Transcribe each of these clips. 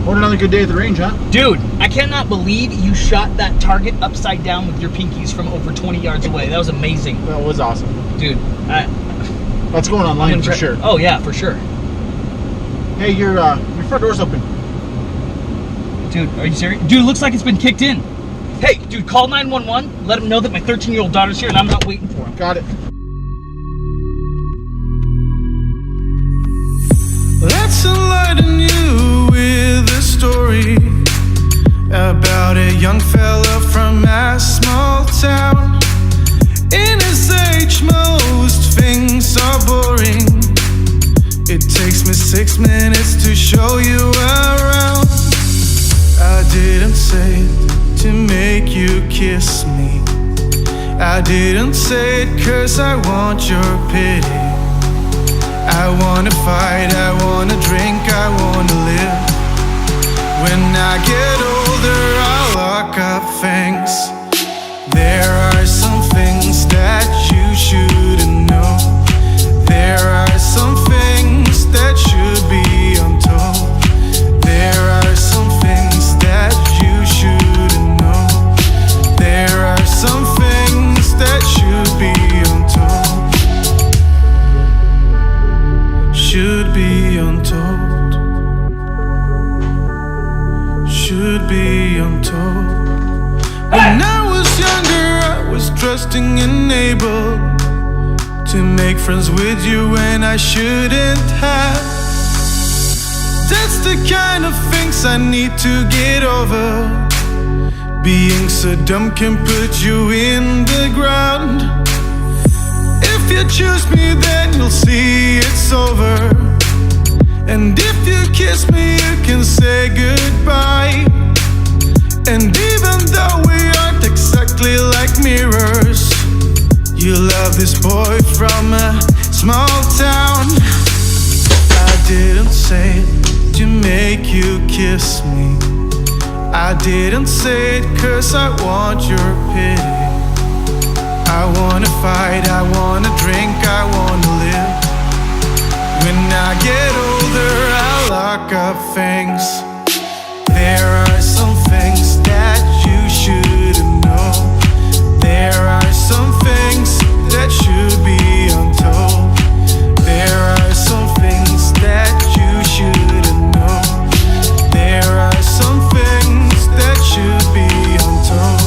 What another good day at the range, huh? Dude, I cannot believe you shot that target upside down with your pinkies from over 20 yards away. That was amazing. That was awesome. Dude, that's going online for sure. Oh, yeah, for sure. Hey, your front door's open. Dude, are you serious? Dude, it looks like it's been kicked in. Hey, dude, call 911. Let them know that my 13-year-old daughter's here and I'm not waiting for him. Got it. Let's enlighten you with a story about a young fella from a small town. In his age, most things are boring. It takes me 6 minutes to show you around. I didn't say it to make you kiss me. I didn't say it 'cause I want your pity. I wanna fight, I wanna drink, I wanna live. When I get older, I'll lock up things. There are some things that you shouldn't know. There are some things that should be untold. There are some things that you shouldn't know. There are some things that should be untold. Should be untold. Should be untold. When I was younger, I was trusting and able to make friends with you when I shouldn't have. That's the kind of things I need to get over. Being so dumb can put you in the ground. If you choose me, then you'll see it's over. And if you kiss me, you can say goodbye. And even though we aren't exactly like mirrors, you love this boy from a small town. I didn't say it to make you kiss me. I didn't say it 'cause I want your pity. I wanna fight, I wanna drink, I wanna live. When I get older, I'll lock up things. There are some things that you shouldn't know. There are some things that should be untold. There are some things that you shouldn't know. There are some things that should be untold.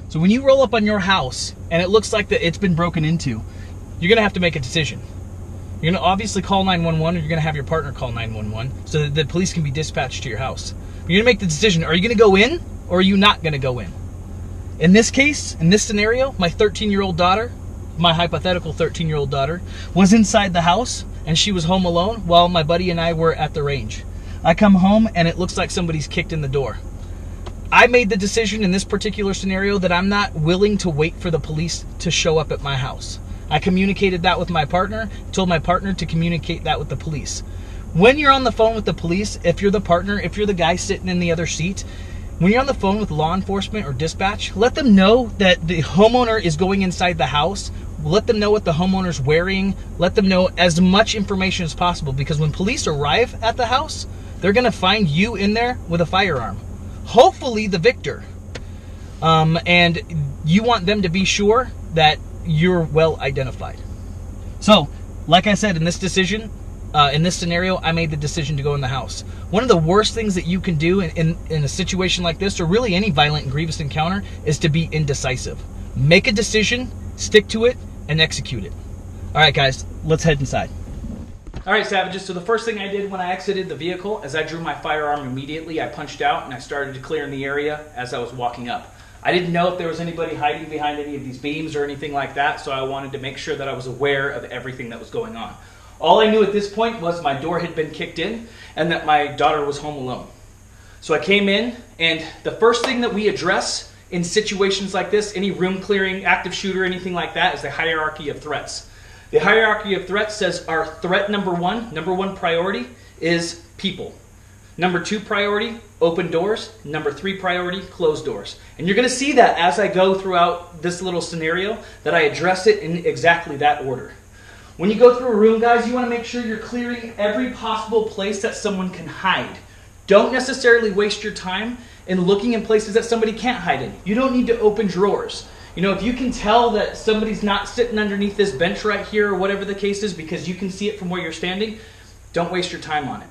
So when you roll up on your house and it looks like that it's been broken into, you're going to have to make a decision. You're going to obviously call 911, or you're going to have your partner call 911 so that the police can be dispatched to your house. You're going to make the decision, are you going to go in or are you not going to go in? In this case, in this scenario, my 13-year-old daughter, my hypothetical 13-year-old daughter, was inside the house and she was home alone while my buddy and I were at the range. I come home and it looks like somebody's kicked in the door. I made the decision in this particular scenario that I'm not willing to wait for the police to show up at my house. I communicated that with my partner, told my partner to communicate that with the police. When you're on the phone with the police, if you're the partner, if you're the guy sitting in the other seat, when you're on the phone with law enforcement or dispatch, let them know that the homeowner is going inside the house. Let them know what the homeowner's wearing. Let them know as much information as possible, because when police arrive at the house, they're going to find you in there with a firearm. Hopefully the victor. And you want them to be sure that you're well identified. So, like I said, in this decision, in this scenario, I made the decision to go in the house. One of the worst things that you can do in a situation like this, or really any violent and grievous encounter, is to be indecisive. Make a decision, stick to it, and execute it. All right, guys, let's head inside. All right, Savages, so the first thing I did when I exited the vehicle is I drew my firearm immediately. I punched out and I started to clear in the area as I was walking up. I didn't know if there was anybody hiding behind any of these beams or anything like that, so I wanted to make sure that I was aware of everything that was going on. All I knew at this point was my door had been kicked in and that my daughter was home alone. So I came in, and the first thing that we address in situations like this, any room clearing, active shooter, anything like that, is the hierarchy of threats. The hierarchy of threats says our threat number one priority is people. Number 2 priority, open doors. Number 3 priority, closed doors. And you're going to see that as I go throughout this little scenario, that I address it in exactly that order. When you go through a room, guys, you want to make sure you're clearing every possible place that someone can hide. Don't necessarily waste your time in looking in places that somebody can't hide in. You don't need to open drawers. You know, if you can tell that somebody's not sitting underneath this bench right here or whatever the case is because you can see it from where you're standing, don't waste your time on it.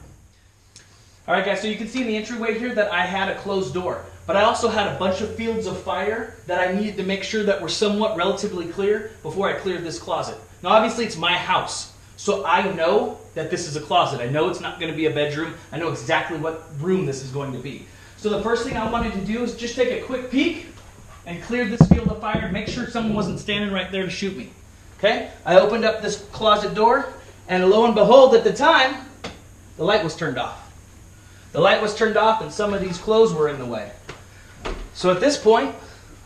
All right, guys, so you can see in the entryway here that I had a closed door, but I also had a bunch of fields of fire that I needed to make sure that were somewhat relatively clear before I cleared this closet. Now, obviously, it's my house, so I know that this is a closet. I know it's not going to be a bedroom. I know exactly what room this is going to be. So the first thing I wanted to do is just take a quick peek and clear this field of fire and make sure someone wasn't standing right there to shoot me. Okay? I opened up this closet door, and lo and behold, at the time, the light was turned off. The light was turned off and some of these clothes were in the way. So at this point,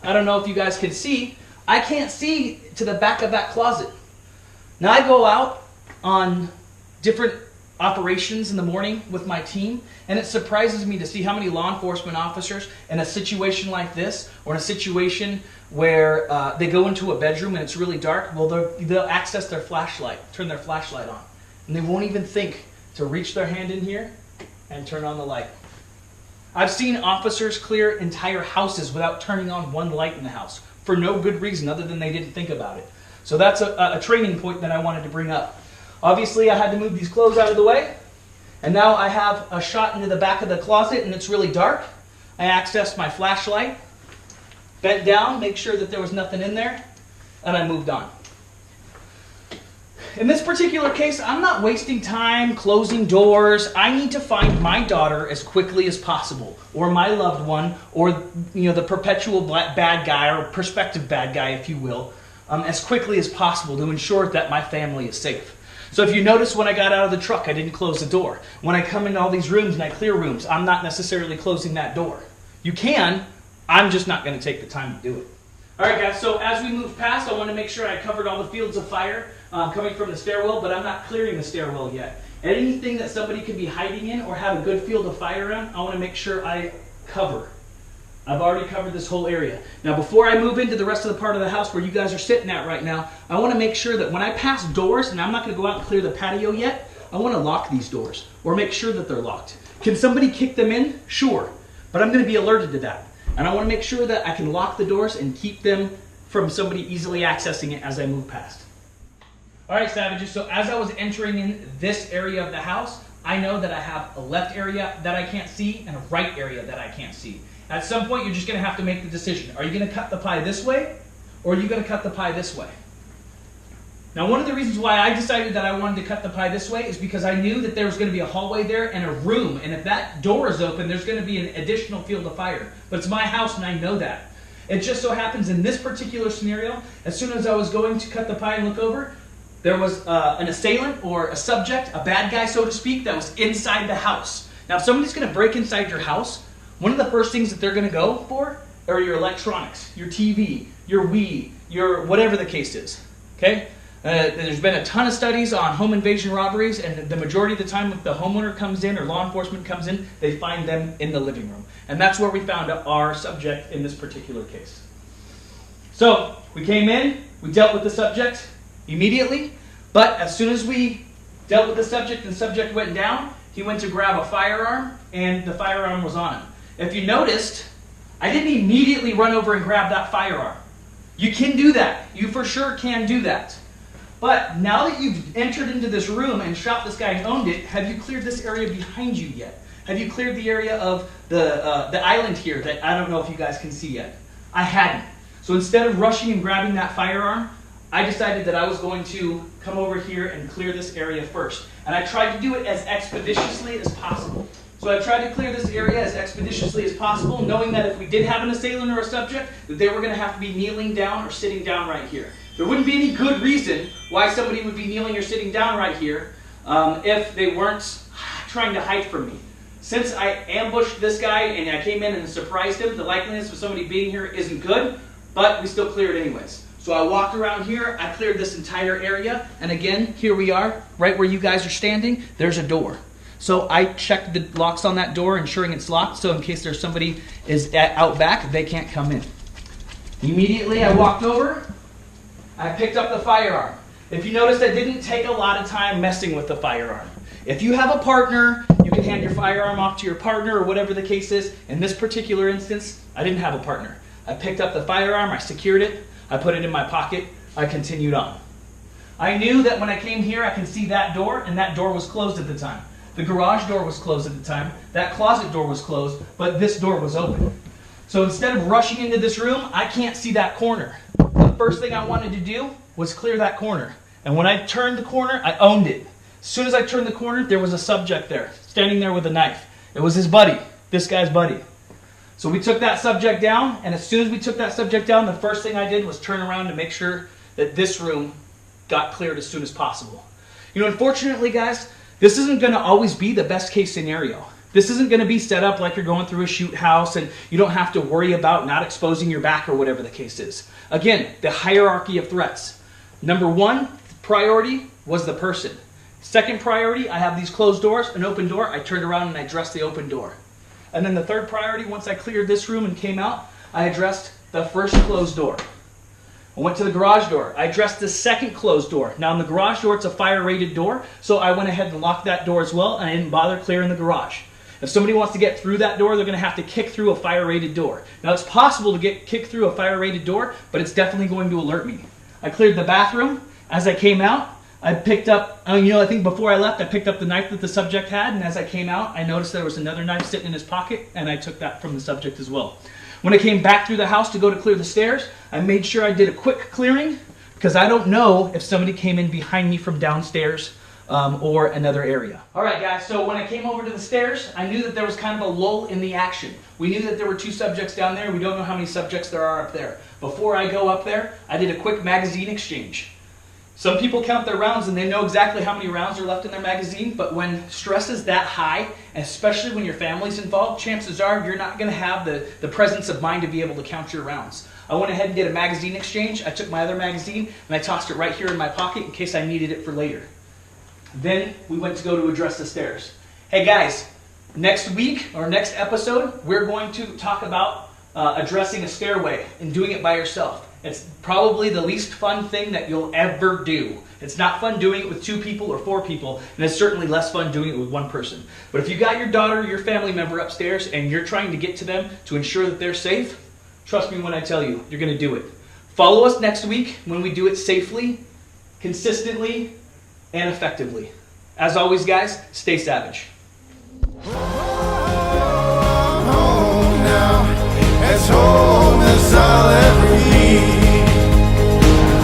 I don't know if you guys can see, I can't see to the back of that closet. Now I go out on different operations in the morning with my team, and it surprises me to see how many law enforcement officers in a situation like this, or in a situation where they go into a bedroom and it's really dark, well, they'll access their flashlight, turn their flashlight on, and they won't even think to reach their hand in here and turn on the light. I've seen officers clear entire houses without turning on one light in the house for no good reason other than they didn't think about it. So that's a training point that I wanted to bring up. Obviously, I had to move these clothes out of the way, and now I have a shot into the back of the closet and it's really dark. I accessed my flashlight, bent down, make sure that there was nothing in there, and I moved on. In this particular case, I'm not wasting time closing doors. I need to find my daughter as quickly as possible, or my loved one, or the perpetual bad guy, or prospective bad guy, if you will, as quickly as possible to ensure that my family is safe. So if you notice, when I got out of the truck, I didn't close the door. When I come into all these rooms and I clear rooms, I'm not necessarily closing that door. You can, I'm just not going to take the time to do it. All right, guys, so as we move past, I want to make sure I covered all the fields of fire coming from the stairwell, but I'm not clearing the stairwell yet. Anything that somebody could be hiding in or have a good field of fire in, I want to make sure I cover. I've already covered this whole area. Now, before I move into the rest of the part of the house where you guys are sitting at right now, I want to make sure that when I pass doors, and I'm not going to go out and clear the patio yet, I want to lock these doors or make sure that they're locked. Can somebody kick them in? Sure, but I'm going to be alerted to that. And I want to make sure that I can lock the doors and keep them from somebody easily accessing it as I move past. All right, Savages, so as I was entering in this area of the house, I know that I have a left area that I can't see and a right area that I can't see. At some point, you're just going to have to make the decision. Are you going to cut the pie this way, or are you going to cut the pie this way? Now, one of the reasons why I decided that I wanted to cut the pie this way is because I knew that there was going to be a hallway there and a room, and if that door is open, there's going to be an additional field of fire. But it's my house, and I know that. It just so happens in this particular scenario, as soon as I was going to cut the pie and look over, there was an assailant or a subject, a bad guy, so to speak, that was inside the house. Now, if somebody's going to break inside your house, one of the first things that they're going to go for are your electronics, your TV, your Wii, your whatever the case is. Okay? There's been a ton of studies on home invasion robberies, and the majority of the time if the homeowner comes in or law enforcement comes in, they find them in the living room. And that's where we found our subject in this particular case. So, we came in, we dealt with the subject immediately, but as soon as we dealt with the subject and the subject went down, he went to grab a firearm, and the firearm was on him. If you noticed, I didn't immediately run over and grab that firearm. You can do that. You for sure can do that. But now that you've entered into this room and shot this guy and owned it, have you cleared this area behind you yet? Have you cleared the area of the island here that I don't know if you guys can see yet? I hadn't. So instead of rushing and grabbing that firearm, I decided that I was going to come over here and clear this area first. And I tried to do it as expeditiously as possible. So I tried to clear this area as expeditiously as possible, knowing that if we did have an assailant or a subject, that they were going to have to be kneeling down or sitting down right here. There wouldn't be any good reason why somebody would be kneeling or sitting down right here if they weren't trying to hide from me. Since I ambushed this guy and I came in and surprised him, the likeliness of somebody being here isn't good, but we still cleared anyways. So I walked around here, I cleared this entire area, and again, here we are, right where you guys are standing, there's a door. So I checked the locks on that door, ensuring it's locked, so in case there's somebody out back, they can't come in. Immediately I walked over, I picked up the firearm. If you notice, I didn't take a lot of time messing with the firearm. If you have a partner, you can hand your firearm off to your partner or whatever the case is. In this particular instance, I didn't have a partner. I picked up the firearm, I secured it, I put it in my pocket, I continued on. I knew that when I came here, I could see that door, and that door was closed at the time. The garage door was closed at the time, that closet door was closed, but this door was open. So instead of rushing into this room, I can't see that corner. The first thing I wanted to do was clear that corner. And when I turned the corner, I owned it. As soon as I turned the corner, there was a subject there, standing there with a knife. It was his buddy, this guy's buddy. So we took that subject down, and as soon as we took that subject down, the first thing I did was turn around to make sure that this room got cleared as soon as possible. You know, unfortunately, guys, this isn't going to always be the best case scenario. This isn't going to be set up like you're going through a shoot house and you don't have to worry about not exposing your back or whatever the case is. Again, the hierarchy of threats. Number one priority was the person. Second priority, I have these closed doors, an open door. I turned around and I addressed the open door. And then the third priority, once I cleared this room and came out, I addressed the first closed door. I went to the garage door. I addressed the second closed door. Now in the garage door, it's a fire-rated door, so I went ahead and locked that door as well, and I didn't bother clearing the garage. If somebody wants to get through that door, they're going to have to kick through a fire-rated door. Now it's possible to get kicked through a fire-rated door, but it's definitely going to alert me. I cleared the bathroom. As I came out, I picked up, I think before I left, I picked up the knife that the subject had, and as I came out, I noticed there was another knife sitting in his pocket, and I took that from the subject as well. When I came back through the house to go to clear the stairs, I made sure I did a quick clearing, because I don't know if somebody came in behind me from downstairs or another area. All right, guys, so when I came over to the stairs, I knew that there was kind of a lull in the action. We knew that there were 2 subjects down there. We don't know how many subjects there are up there. Before I go up there, I did a quick magazine exchange. Some people count their rounds and they know exactly how many rounds are left in their magazine, but when stress is that high, and especially when your family's involved, chances are you're not going to have the presence of mind to be able to count your rounds. I went ahead and did a magazine exchange. I took my other magazine and I tossed it right here in my pocket in case I needed it for later. Then we went to go to address the stairs. Hey guys, next week or next episode, we're going to talk about addressing a stairway and doing it by yourself. It's probably the least fun thing that you'll ever do. It's not fun doing it with 2 people or 4 people, and it's certainly less fun doing it with 1 person. But if you got your daughter or your family member upstairs and you're trying to get to them to ensure that they're safe, trust me when I tell you, you're going to do it. Follow us next week when we do it safely, consistently, and effectively. As always, guys, stay savage. Home now, as home as I'll ever be.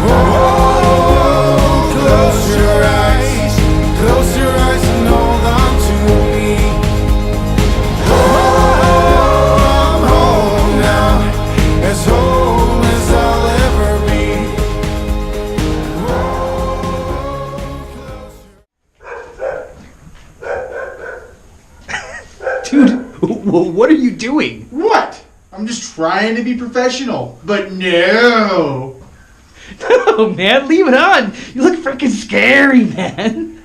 Oh, close your eyes and hold on to me. Oh, I'm home now, as home as I'll ever be. Dude, what are you doing? What? I'm just trying to be professional. But no. No, man, leave it on. You look freaking scary, man.